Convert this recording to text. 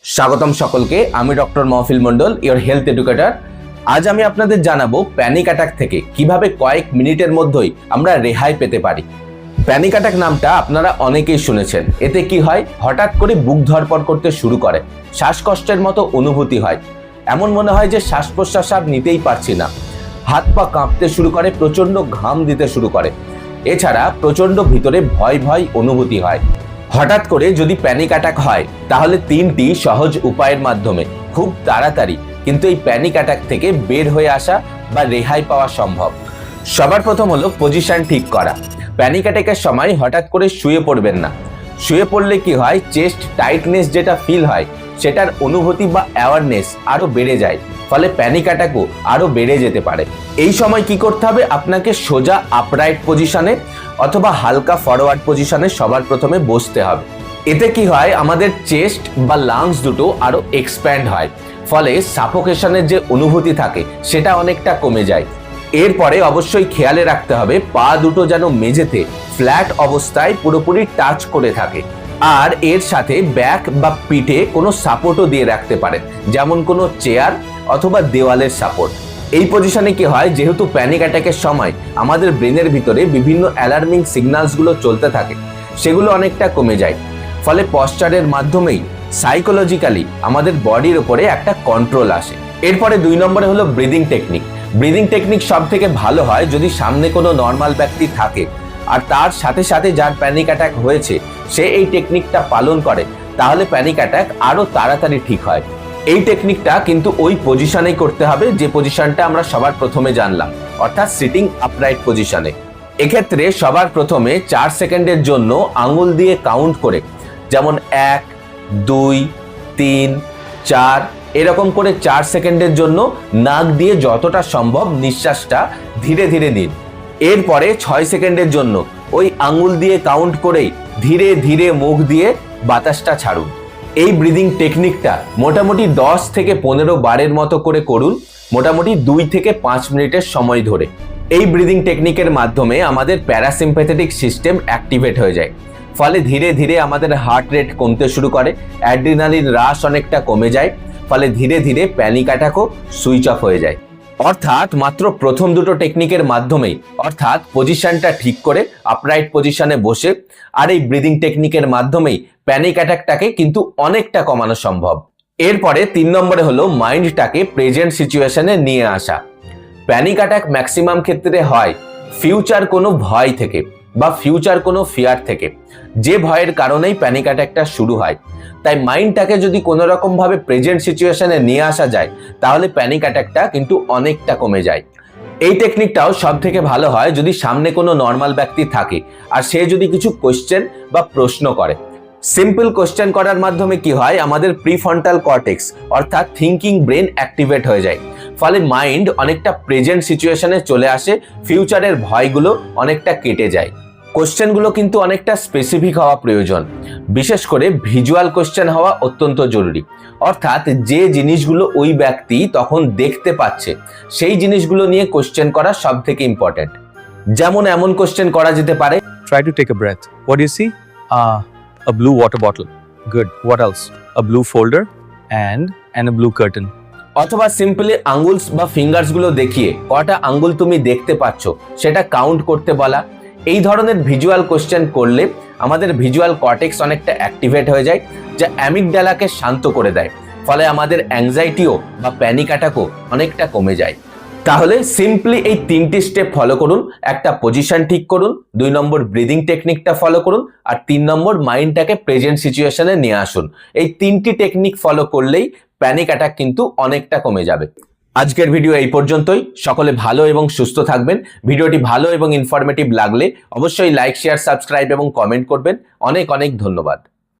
স্বাগতম সকলকে। আমি doctor Mahfil Mondal, your health educator. আজ আমি আপনাদের জানাবো প্যানিক অ্যাটাক থেকে কিভাবে কয়েক মিনিটের মধ্যেই আমরা রেহাই পেতে পারি। প্যানিক অ্যাটাক নামটা আপনারা অনেকেই শুনেছেন। এতে কি হয়, হঠাৎ করে বুক ধড়ফড় করতে শুরু করে, শ্বাসকষ্টের মতো অনুভূতি হয়, এমন মনে হয় যে শ্বাস প্রশ্বাস আর নিতেই পারছি না, হাত পা কাঁপতে শুরু করে, প্রচন্ড ঘাম দিতে শুরু করে। এছাড়া প্রচন্ড ভিতরে ভয় ভয় অনুভূতি হয়। হঠাৎ করে যদি প্যানিক অ্যাটাক হয় তাহলে তিনটি সহজ উপায়ের মাধ্যমে খুব তাড়াতাড়ি কিন্তু এই প্যানিক অ্যাটাক থেকে বের হয়ে আসা বা রেহাই পাওয়া সম্ভব। সবার প্রথম হলো পজিশন ঠিক করা। প্যানিক অ্যাটাকের সময় হঠাৎ করে শুয়ে পড়বেন না। শুয়ে পড়লে কি হয়, চেস্ট টাইটনেস যেটা ফিল হয় সেটার অনুভূতি বা অ্যাওয়ারনেস আরো বেড়ে যায়, ফলে প্যানিক অ্যাটাকও আরো বেড়ে যেতে পারে। এই সময় কি করতে হবে, আপনাকে সোজা আপরাইট পজিশনে অথবা হালকা ফরওয়ার্ড পজিশনে সবার প্রথমে বসতে হবে। এতে কি হয়, আমাদের চেস্ট বা লাংস দুটো আরো এক্সপ্যান্ড হয়, ফলে সাফোকেশনের যে অনুভূতি থাকে সেটা অনেকটা কমে যায়। এরপরে অবশ্যই খেয়ালে রাখতে হবে পা দুটো যেন মেঝেতে ফ্ল্যাট অবস্থায় পুরোপুরি টাচ করে থাকে, আর এর সাথে ব্যাক বা পিঠে কোনো সাপোর্টও দিয়ে রাখতে পারেন, যেমন কোনো চেয়ার অথবা দেওয়ালের সাপোর্ট। এই পজিশনে কি হয়, যেহেতু প্যানিক অ্যাটাকের সময় আমাদের ব্রেনের ভিতরে বিভিন্ন অ্যালার্মিং সিগন্যালসগুলো চলতে থাকে, সেগুলো অনেকটা কমে যায়, ফলে পশ্চারের মাধ্যমেই সাইকোলজিক্যালি আমাদের বডির উপরে একটা কন্ট্রোল আসে। এরপরে 2 নম্বরে হলো ব্রিদিং টেকনিক। ব্রিদিং টেকনিক সব থেকে ভালো হয় যদি সামনে কোনো নর্মাল ব্যক্তি থাকে আর তার সাথে সাথে যার প্যানিক অ্যাটাক হয়েছে সে এই টেকনিকটা পালন করে, তাহলে প্যানিক অ্যাটাক আরো তাড়াতাড়ি ঠিক হয়। এই টেকনিকটা কিন্তু ওই পজিশনেই করতে হবে যে পজিশনটা আমরা সবার প্রথমে জানলাম, অর্থাৎ সিটিং আপরাইট পজিশনে। এক্ষেত্রে সবার প্রথমে 4 সেকেন্ডের জন্য আঙুল দিয়ে কাউন্ট করে, যেমন 1, 2, 3, 4 এরকম করে 4 সেকেন্ডের জন্য নাক দিয়ে যতটা সম্ভব নিঃশ্বাসটা ধীরে ধীরে নিন। এরপরে 6 সেকেন্ডের জন্য ওই আঙুল দিয়ে কাউন্ট করেই ধীরে ধীরে মুখ দিয়ে বাতাসটা ছাড়ুন। এই ব্রিদিং টেকনিকটা মোটামুটি 10 থেকে 15 বারের মতো করে করুন, মোটামুটি 2 থেকে 5 মিনিটের সময় ধরে। এই ব্রিদিং টেকনিকের মাধ্যমে আমাদের প্যারাসিম্প্যাথেটিক সিস্টেম অ্যাক্টিভেট হয়ে যায়, ফলে ধীরে ধীরে আমাদের হার্ট রেট কমতে শুরু করে, অ্যাড্রিনালিন হ্রাস অনেকটা কমে যায়, ফলে ধীরে ধীরে প্যানিক অ্যাটাকও সুইচ অফ হয়ে যায়। অর্থাৎ মাত্র প্রথম দুটো টেকনিকের মাধ্যমেই, অর্থাৎ পজিশনটা ঠিক করে আপরাইট পজিশনে বসে আর এই ব্রিদিং টেকনিকের মাধ্যমেই প্যানিক অ্যাটাকটাকে কিন্তু অনেকটা কমানো সম্ভব। এরপরে 3 নম্বরে হলো মাইন্ডটাকে প্রেজেন্ট সিচুয়েশনে নিয়ে আসা। প্যানিক অ্যাটাক ম্যাক্সিমাম ক্ষেত্রে হয় ফিউচার কোনো ভয় থেকে বা ফিউচার কোনো ফিয়ার থেকে, যে ভয়ের কারণেই প্যানিক অ্যাটাকটা শুরু হয়। তাই মাইন্ডটাকে যদি কোনো রকম ভাবে প্রেজেন্ট সিচুয়েশনে নিয়ে আসা যায় তাহলে প্যানিক অ্যাটাকটা কিন্তু অনেকটা কমে যায়। এই টেকনিকটাও সব থেকে ভালো হয় যদি সামনে কোনো নর্মাল ব্যক্তি থাকে আর সে যদি কিছু কোশ্চেন বা প্রশ্ন করে। সিম্পল কোশ্চেন করার মাধ্যমে কি হয়, আমাদের প্রিফ্রন্টাল কর্টেক্স অর্থাৎ থিঙ্কিং ব্রেন অ্যাক্টিভেট হয়ে যায়, ফলে মাইন্ড অনেকটা প্রেজেন্ট সিচুয়েশনে চলে আসে, ফিউচারের ভয়গুলো অনেকটা কেটে যায়। কোশ্চেনগুলো কিন্তু অনেকটা স্পেসিফিক হওয়া প্রয়োজন, বিশেষ করে ভিজুয়াল কোশ্চেন হওয়া অত্যন্ত জরুরি, অর্থাৎ যে জিনিসগুলো ওই ব্যক্তি তখন দেখতে পাচ্ছে সেই জিনিসগুলো নিয়ে কোশ্চেন করা সব থেকে ইম্পর্টেন্ট। যেমন এমন কোশ্চেন করা যেতে পারে, Try to take a breath. What do you see? A blue water bottle. Good. What else? A blue folder and a blue curtain. অথবা সিম্পলি আঙ্গুলস বা ফিঙ্গার্স গুলো দেখিয়ে কটা আঙ্গুল তুমি দেখতে পাচ্ছ সেটা কাউন্ট করতে বলা। এই ধরনের ভিজুয়াল কোশ্চেন করলে আমাদের ভিজুয়াল কর্টেক্স অনেকটা অ্যাক্টিভেট হয়ে যায়, যা অ্যামিগডালাকে শান্ত করে দেয়, ফলে আমাদের অ্যাংজাইটিও বা প্যানিক অ্যাটাকও অনেকটা কমে যায়। তাহলে সিম্পলি এই 3টি স্টেপ ফলো করুন। একটা পজিশন ঠিক করুন, 2 নম্বর ব্রিদিং টেকনিকটা ফলো করুন, আর 3 নম্বর মাইন্ডটাকে প্রেজেন্ট সিচুয়েশনে নিয়ে আসুন। এই 3টি টেকনিক ফলো করলেই প্যানিক অ্যাটাক কিন্তু অনেকটা কমে যাবে। আজকের ভিডিও এই পর্যন্তই। সকলে ভালো এবং সুস্থ থাকবেন। ভিডিওটি ভালো এবং ইনফরমেটিভ লাগলে অবশ্যই লাইক, শেয়ার, সাবস্ক্রাইব এবং কমেন্ট করবেন। অনেক অনেক ধন্যবাদ।